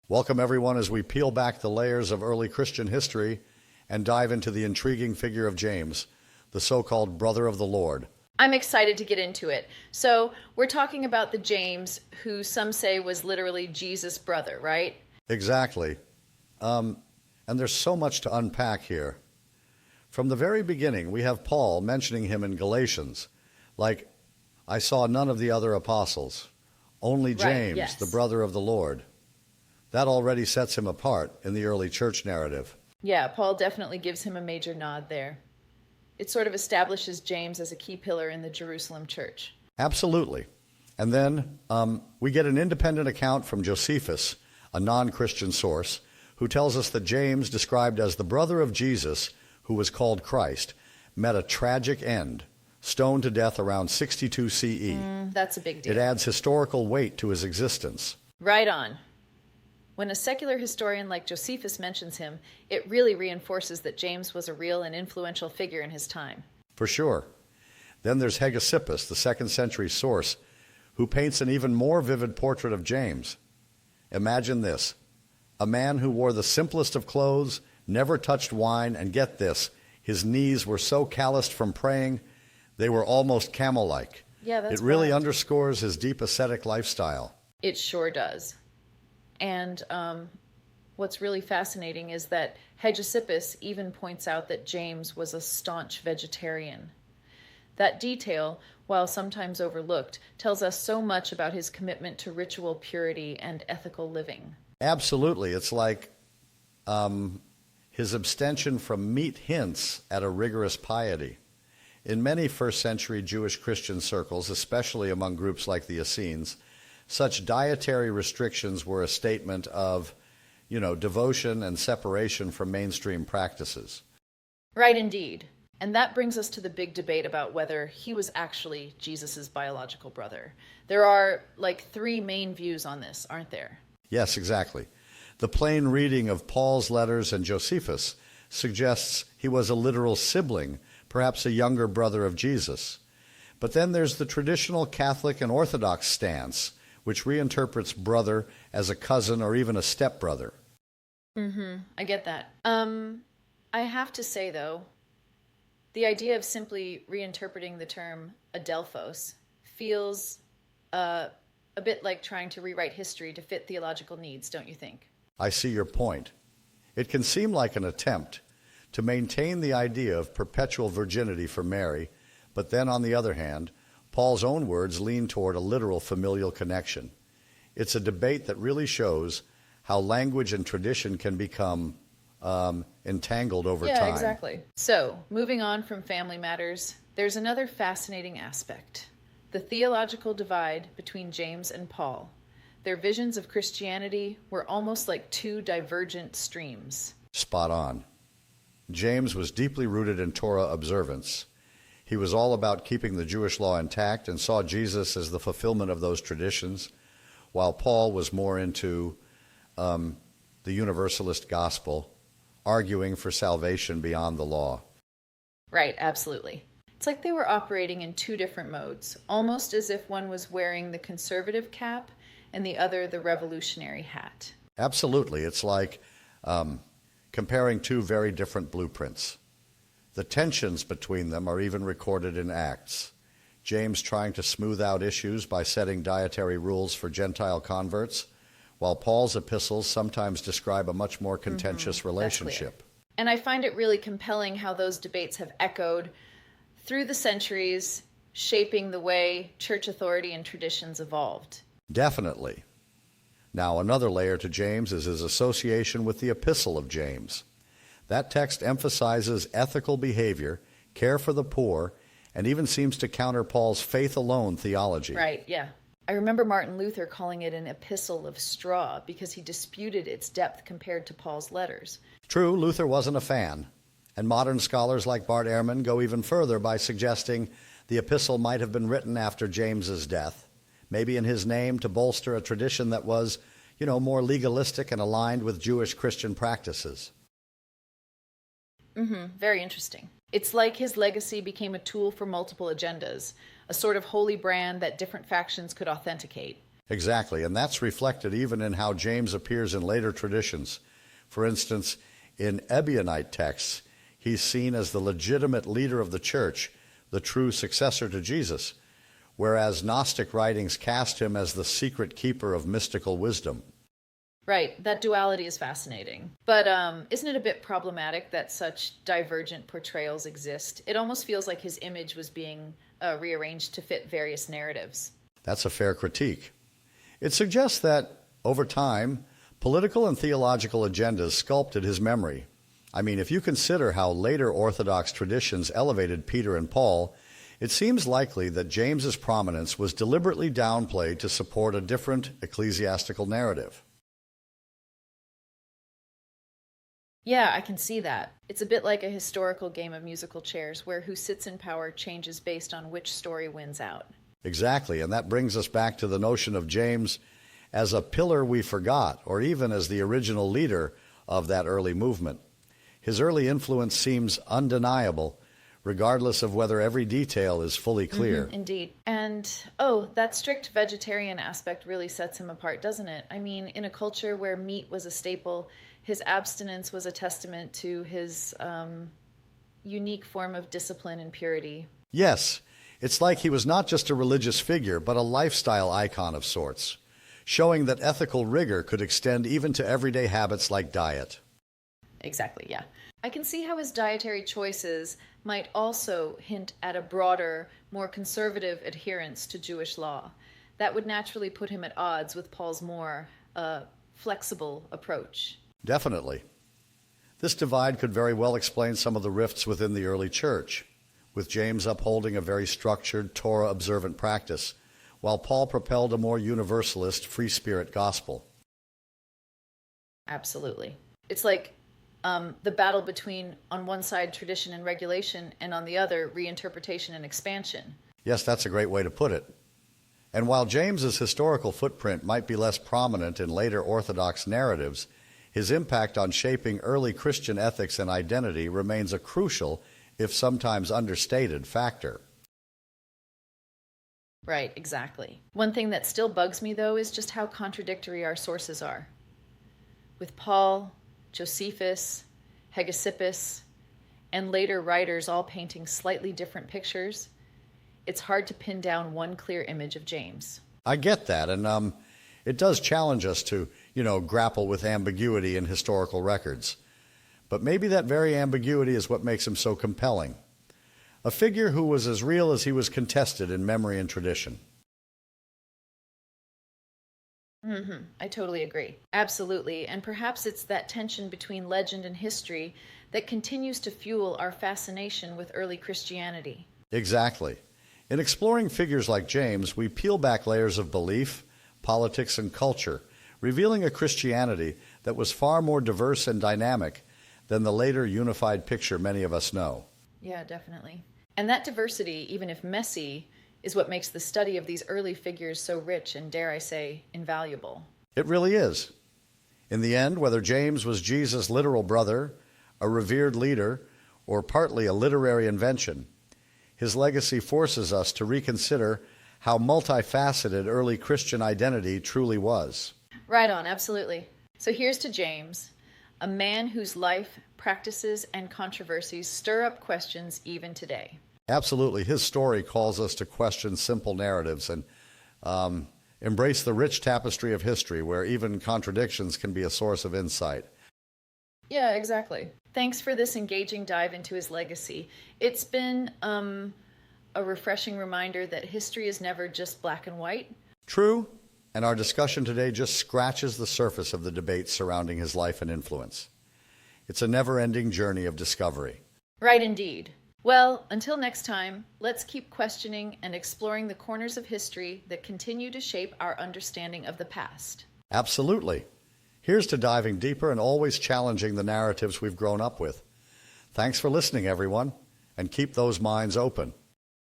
Welcome, everyone, as we peel back the layers of early Christian history and dive into the intriguing figure of James, the so-called brother of the Lord. I'm excited to get into it. So we're talking about the James who some say was literally Jesus' brother, right? Exactly. And there's so much to unpack here. From the very beginning, we have Paul mentioning him in Galatians, like, I saw none of the other apostles, only James, right, yes. the brother of the Lord. That already sets him apart in the early church narrative. Yeah, Paul definitely gives him a major nod there. It sort of establishes James as a key pillar in the Jerusalem church. Absolutely. And then we get an independent account from Josephus, a non-Christian source, who tells us that James, described as the brother of Jesus, who was called Christ, met a tragic end, stoned to death around 62 CE. That's a big deal. It adds historical weight to his existence. Right on. When a secular historian like Josephus mentions him, it really reinforces that James was a real and influential figure in his time. For sure. Then there's Hegesippus, the 2nd century source, who paints an even more vivid portrait of James. Imagine this: a man who wore the simplest of clothes, never touched wine, and get this, his knees were so calloused from praying, they were almost camel-like. Yeah, that's It really wild. underscores his deep ascetic lifestyle. It sure does. And what's really fascinating is that Hegesippus even points out that James was a staunch vegetarian. That detail, while sometimes overlooked, tells us so much about his commitment to ritual purity and ethical living. Absolutely. It's like his abstention from meat hints at a rigorous piety. In many first-century Jewish Christian circles, especially among groups like the Essenes, such dietary restrictions were a statement of, devotion and separation from mainstream practices. Right, indeed. And that brings us to the big debate about whether he was actually Jesus' biological brother. There are, 3 main views on this, aren't there? Yes, exactly. The plain reading of Paul's letters and Josephus suggests he was a literal sibling, perhaps a younger brother of Jesus. But then there's the traditional Catholic and Orthodox stance, which reinterprets brother as a cousin or even a stepbrother. I get that. I have to say, though, the idea of simply reinterpreting the term adelphos feels a bit like trying to rewrite history to fit theological needs, don't you think? I see your point. It can seem like an attempt to maintain the idea of perpetual virginity for Mary, but then on the other hand, Paul's own words lean toward a literal familial connection. It's a debate that really shows how language and tradition can become entangled over time. Yeah, exactly. So, moving on from family matters, there's another fascinating aspect: the theological divide between James and Paul. Their visions of Christianity were almost like 2 divergent streams. Spot on. James was deeply rooted in Torah observance. He was all about keeping the Jewish law intact and saw Jesus as the fulfillment of those traditions, while Paul was more into the universalist gospel, arguing for salvation beyond the law. Right, absolutely. It's like they were operating in 2 different modes, almost as if one was wearing the conservative cap and the other the revolutionary hat. Absolutely. It's like comparing 2 very different blueprints. The tensions between them are even recorded in Acts. James trying to smooth out issues by setting dietary rules for Gentile converts, while Paul's epistles sometimes describe a much more contentious relationship. And I find it really compelling how those debates have echoed through the centuries, shaping the way church authority and traditions evolved. Definitely. Now, another layer to James is his association with the Epistle of James. That text emphasizes ethical behavior, care for the poor, and even seems to counter Paul's faith alone theology. Right, yeah. I remember Martin Luther calling it an epistle of straw because he disputed its depth compared to Paul's letters. True, Luther wasn't a fan, and modern scholars like Bart Ehrman go even further by suggesting the epistle might have been written after James's death, maybe in his name to bolster a tradition that was, more legalistic and aligned with Jewish Christian practices. Very interesting. It's like his legacy became a tool for multiple agendas, a sort of holy brand that different factions could authenticate. Exactly, and that's reflected even in how James appears in later traditions. For instance, in Ebionite texts, he's seen as the legitimate leader of the church, the true successor to Jesus, whereas Gnostic writings cast him as the secret keeper of mystical wisdom. Right, that duality is fascinating. But isn't it a bit problematic that such divergent portrayals exist? It almost feels like his image was being rearranged to fit various narratives. That's a fair critique. It suggests that, over time, political and theological agendas sculpted his memory. I mean, if you consider how later Orthodox traditions elevated Peter and Paul, it seems likely that James's prominence was deliberately downplayed to support a different ecclesiastical narrative. Yeah, I can see that. It's a bit like a historical game of musical chairs where who sits in power changes based on which story wins out. Exactly, and that brings us back to the notion of James as a pillar we forgot, or even as the original leader of that early movement. His early influence seems undeniable, regardless of whether every detail is fully clear. Indeed. And, that strict vegetarian aspect really sets him apart, doesn't it? I mean, in a culture where meat was a staple, his abstinence was a testament to his unique form of discipline and purity. Yes, it's like he was not just a religious figure, but a lifestyle icon of sorts, showing that ethical rigor could extend even to everyday habits like diet. Exactly, yeah. I can see how his dietary choices might also hint at a broader, more conservative adherence to Jewish law. That would naturally put him at odds with Paul's more flexible approach. Definitely. This divide could very well explain some of the rifts within the early church, with James upholding a very structured, Torah-observant practice, while Paul propelled a more universalist, free-spirit gospel. Absolutely. It's like the battle between, on one side, tradition and regulation, and on the other, reinterpretation and expansion. Yes, that's a great way to put it. And while James's historical footprint might be less prominent in later Orthodox narratives, his impact on shaping early Christian ethics and identity remains a crucial, if sometimes understated, factor. Right, exactly. One thing that still bugs me, though, is just how contradictory our sources are. With Paul, Josephus, Hegesippus, and later writers all painting slightly different pictures, it's hard to pin down one clear image of James. I get that, and it does challenge us to, grapple with ambiguity in historical records. But maybe that very ambiguity is what makes him so compelling. A figure who was as real as he was contested in memory and tradition. I totally agree. Absolutely. And perhaps it's that tension between legend and history that continues to fuel our fascination with early Christianity. Exactly. In exploring figures like James, we peel back layers of belief, politics, and culture, revealing a Christianity that was far more diverse and dynamic than the later unified picture many of us know. Yeah, definitely. And that diversity, even if messy, is what makes the study of these early figures so rich and, dare I say, invaluable. It really is. In the end, whether James was Jesus' literal brother, a revered leader, or partly a literary invention, his legacy forces us to reconsider how multifaceted early Christian identity truly was. Right on, absolutely. So here's to James, a man whose life, practices, and controversies stir up questions even today. Absolutely. His story calls us to question simple narratives and embrace the rich tapestry of history where even contradictions can be a source of insight. Yeah, exactly. Thanks for this engaging dive into his legacy. It's been a refreshing reminder that history is never just black and white. True, and our discussion today just scratches the surface of the debate surrounding his life and influence. It's a never-ending journey of discovery. Right indeed. Well, until next time, let's keep questioning and exploring the corners of history that continue to shape our understanding of the past. Absolutely. Here's to diving deeper and always challenging the narratives we've grown up with. Thanks for listening, everyone, and keep those minds open.